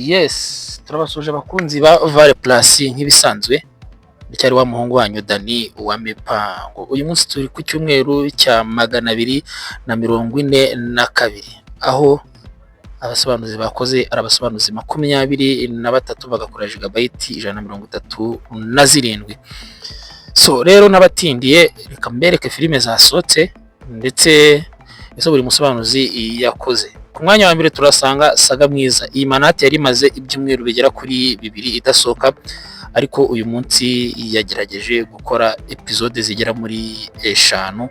Yes, turabasuje abakunzi ba Vale Plus nk'ibisanzwe. Cyari wa muhungu wanyu Dani wa Mipango. Uyu munsi turi ku cyumweru cya 242, aho abasobanuzi bakoze arabasobanuzi 23 bagakora gigabyte 137. So rero nabatindiye reka mbereke filime zasohotse ndetse ese buri musobanuzi yakoze. Ku mwanya wa mbere turasanga Saga Mwiza. Iyi manati yari maze ibyumweru bigera kuri 2 idasohoka, ariko uyu munsi yagerageje gukora episode zigera muri 5.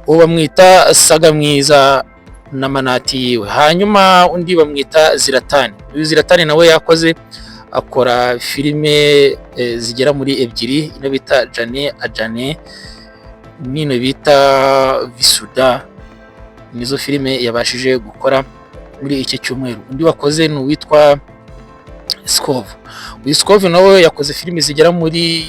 Uwo bamwita Saga Mwiza na manati yiwe. Hanyuma undi bamwita Ziratani. Uyu Ziratani nawe yakoze akora filime zigera muri 2, ino bita Jane Ajane nino bita Visuda. Nizo filime yabashije gukora muri iki cyumweru. Undi wakoze ni uwitwa Skov. Skov nawe yakoze filime zigera muri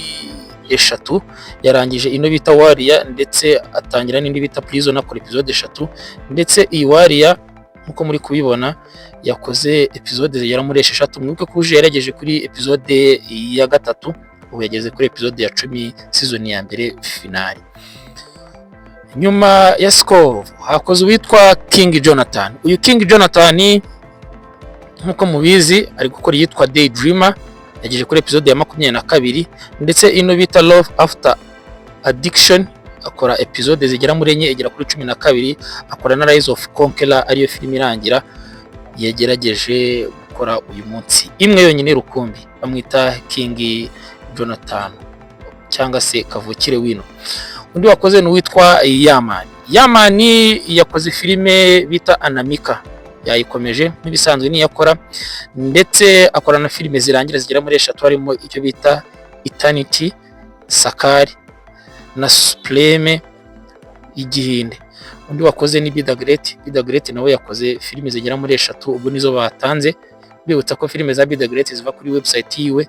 3, yarangije ino bita Warrior ndetse atangira n'indi bita Prison akora episode 3, ndetse iyi Warrior nkuko muri kubibona yakoze episode zigera muri 6. Mwibuke ko uje yarageje kuri episode ya 3, ubu yageze kuri episode ya 10 season ya mbere finale. Nyuma ya Skov hakoze uwitwa King Jonathan. Uyu King Jonathan nkuko mubizi ari gukora yitwa Daydreamer, yageje kuri episode ya 22, ndetse ino bita Love After Addiction akora episode zigera muri 4 igera kuri 12, akora na Rise of Conqueror ariyo filime irangira yagerageje gukora uyu munsi imwe yonyine rukumbi. Bamwita King Jonathan cyangwa se kavukire wino. Undi wakoze ni witwa Yamani. Yamani yakoze filime bita Anamika, yayikomeje nk'ibisanzwe ni yakora, ndetse akora na filime zirangira zigera muri 3 harimo icyo bita Eternity, Sakari na Supreme Igihinde. Undi wakoze ni Be The Great. Be The Great nawe yakoze filime zigera muri 3, ubwo nizo batanze. Bibutsa ko filime za Be The Great ziva kuri website yiwe.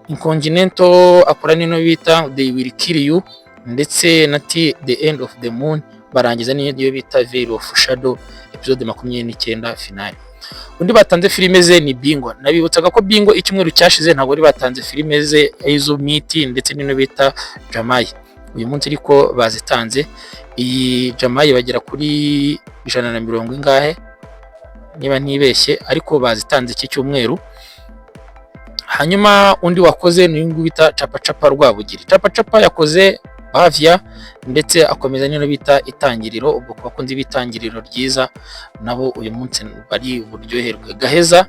Incontinental akora nino bita They Will Kill You, ndetse na The End of the Moon barangiza niyo bita Veil of Shadow episode 29 finale. Undi batanze filime ze ni Bingo. Nabibutsaga ko Bingo icyumweru cyashize ntabwo ari batanze filime ze izo Miti ndetse nino bita Jamai. Uyu munsi ariko bazitanze. Iyi Jamai bagera kuri 140 ingahe niba ntibeshye, ariko bazitanze iki cyumweru. Hanyuma undi wakoze ni uyu bita Chapa Chapa Rwabugiri. Chapa Chapa yakoze Bavia ndetse akomeza nino bita Itangiriro, ubwo bakunze bitangiriro ryiza nabo uyu munsi bari buryoherwe. Gaheza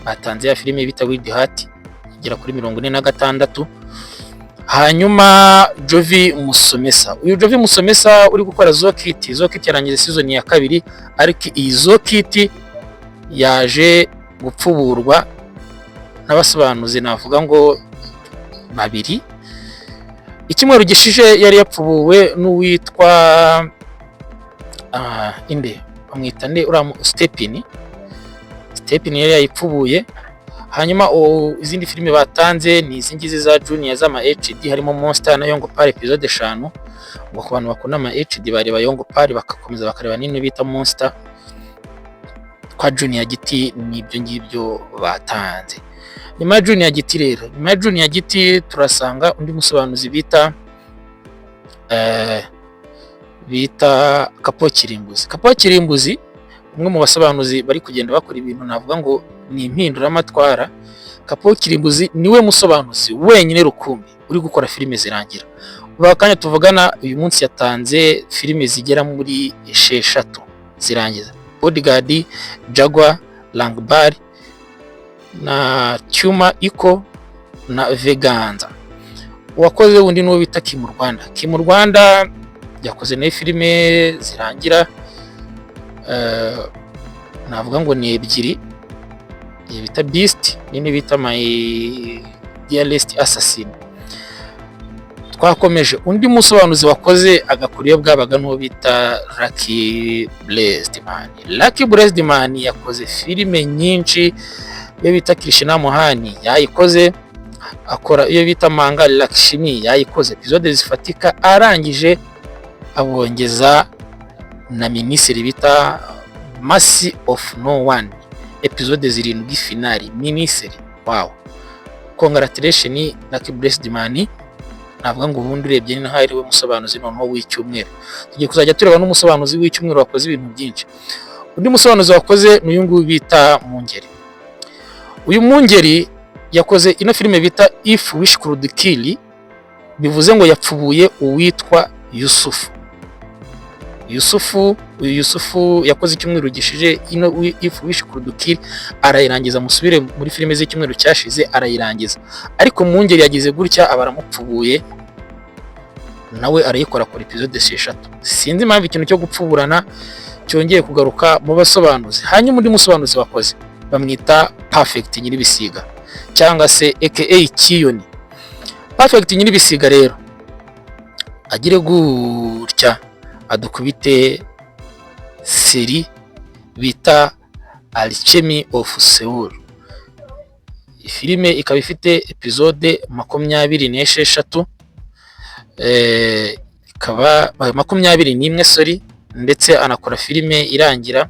batanze ya filime bita With Heart igera kuri 46. Hanyuma Jovi Musomesa. Uyu Jovi Musomesa uri gukora Zokiti. Zokiti yarangije season ya 2, ariko iyi Zokiti yaje gupfuburwa n'abasobanuzi navuga ngo 2. Icyumweru gishije yari yapfubuwe n'uwitwa inde bamwita nde uramu Stepini yari yayipfubuye. Hanyuma izindi filime batanze ni izingizi za Junior z'ama HD, harimo Monster na Yongo Par episode 5, ngo ku bantu bakunda ama HD bareba Yongo Par bakakomeza bakareba nino bita Monster. Kwa Junior Giti nibyo ngibyo batanze. Nyuma ya Junior Giti rero, nyuma ya Junior Giti turasanga undi musobanuzi bita Kapo Kirimbuzi. Kapo Kirimbuzi umwe mu basobanuzi bari kugenda bakora ibintu navuga ngo ni impindura amatwara. Kapo Kirimbuzi niwe musobanuzi wenyine rukumbi uri gukora filime zirangira. Bakanya tuvugana uyu munsi yatanze filime zigera muri 6 zirangiza: Bodyguard, Jaguar, Langbar na Tuma Iko na Veganza. Uwakoze undi n'uwo bita Kim Rwanda. Kim Rwanda yakoze na filime zirangira navuga ngo ni 2, bita Beast nini bita My Dearest Assassin. Twakomeje undi musobanuzi wakoze agakuriye bwabaga n'uwo bita Lucky Blessed Man. Lucky Blessed Man yakoze filime nyinshi, iyo bita Krishna Mohani yayikoze, akora iyo bita Manga Lakshmi yayikoze episode zifatika, arangije abongeza na minisitiri bita Mercy of No One episode 7 finali miniseri. Wow, congratulation Lucky Blessed Man. Navuga ngo ubundi urebye ni naho ariwe musobanuzi noneho w'icyumweru. Tugiye kuzajya tureba n'umusobanuzi w'icyumweru wakoze ibintu byinshi. Undi musobanuzi wakoze n'uyu nguyu bita Mungeri. Uyu Mungeri yakoze ino filime bita If Wish Could Kill, bivuze ngo yapfubuye uwitwa Yusufu. Yusufu yakoze icyumweru gishije ino If Wish Could Kill, arayirangiza. Musubire muri filime z'icyumweru cyashize arayirangiza, ariko Mungeri yagize gutya abaramupfubuye nawe arayikora kuri episode 6. Sinzi impamvu ikintu cyo gupfuburana cyongeye kugaruka mu basobanuzi. Hanyuma undi musobanuzi wakoze bamwita Perfect Nyiribisiga cyangwa se aka Kiyoni. Perfect Nyiribisiga rero agire gutya adukubite seri bita Alchemy of Seoul. Filime ikaba ifite episode 26, ikaba 21 sorry, ndetse anakora filime irangira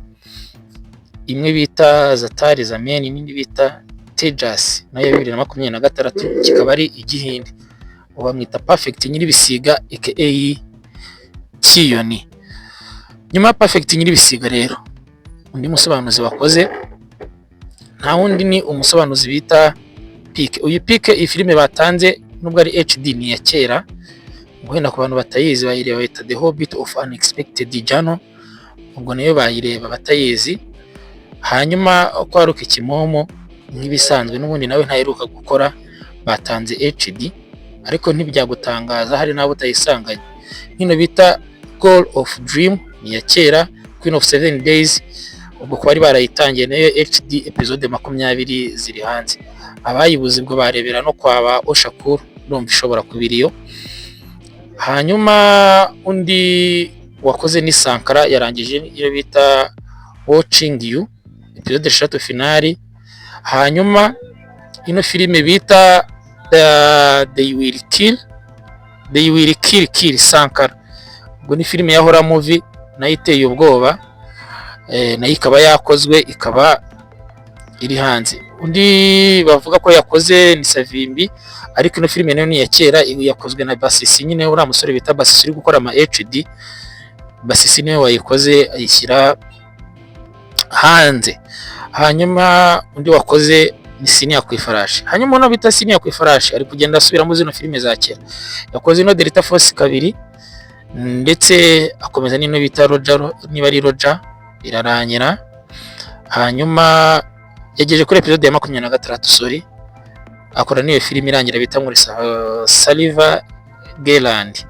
imwe bita Zatari Zamen, n'indi bita Tejas nayo 2026, kikaba ari igihinde. Bamwita Perfect Nyiribisiga aka Kiyoni. Nyuma Perfect Nyiribisiga rero undi musobanuzi wakoze nta wundi ni umusobanuzi bita Pike. Uyu Pike iyi filime batanze nubwo ari HD ni ya kera, wenda ku bantu batayizi bayireba bita The Hobbit of Unexpected Journey, ubwo nayo bayireba batayizi. Hanyuma kwaruka Kimomo nk'ibisanzwe n'ubundi nawe ntaheruka gukora, batanze HD ariko ntibyagutangaza hari nabo utayisanganye. Hino bita Goal of Dream ni ya kera, Queen of 7 Days ubwo ko bari barayitangiye nayo HD episode 20 ziri hanze. Abayibuze ubwo barebera no kwaba Oshakur, ndumva ishobora kubiriyo. Hanyuma undi wakoze ni Sankara, yarangije iyo bita Watching You episode 3 finali. Hanyuma ino filime bita They Will Kill Sankara, ubwo ni filime ya horror movie nayo iteye ubwoba, nayo ikaba yakozwe ikaba iri hanze. Undi bavuga ko yakoze ni Savimbi, ariko ino filime nayo ni ya kera, yakozwe na Basisi nyine, uriya musore bita Basisi uri gukora ama HD. Basisi niwe wayikoze ayishyira hanze. Hanyuma undi wakoze ni Siniya ku ifarashi. Hanyuma uno bita Siniya ku ifarashi ari kugenda asubiramo zino filime za kera. Yakoze ino Delta Force 2 ndetse akomeza n'ino bita Roger, niba ari Roger irarangira. Hanyuma yageje kuri episode ya 26 sorry, akora niyo filime irangira bita muri Saliva Geland,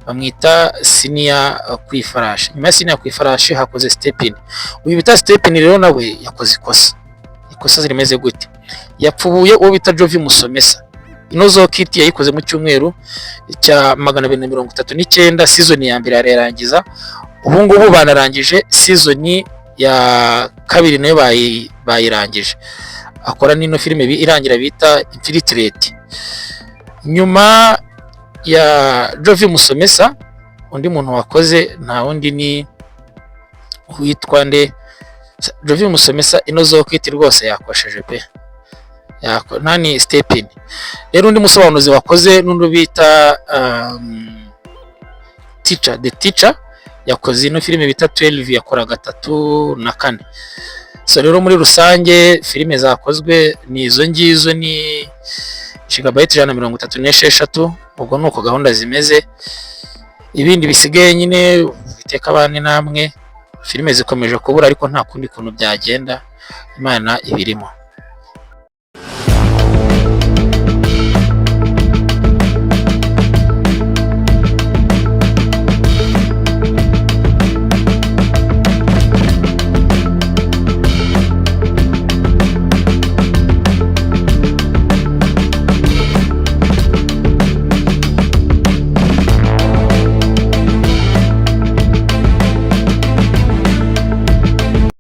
bamwita Siniya ku ifarashi. Nyuma ya Siniya ku ifarashi hakoze Stepin. Uyu bita Stepin rero nawe yakoze ikosa zirimeze gute, yapfubuye uwo bita Jovi Musomesa. Ino Zokiti yayikoze mu cyumweru cya 239, season ya mbere yarangiza. Ubu ngubu banarangije season ya kabiri nayo bayirangije. Akora n'ino filime irangira bita Infiltrate. Nyuma ya Jovi Musomesa undi muntu wakoze nta wundi ni witwa nde Jovi Musomesa. Ino Zokiti rwose yakosheje pe, nani Stepin. Rero undi musobanuzi wakoze n'undi bita The Teacher, yakoze ino filime bita 12, yakora 3 na 4. So rero muri rusange filime zakozwe ni izo ngizo, ni gigabyte 136. Ubwo nuko gahunda zimeze, ibindi bisigaye nyine biteka abandi namwe. Filime zikomeje kubura ariko nta kundi kuntu byagenda, Imana ibirimo.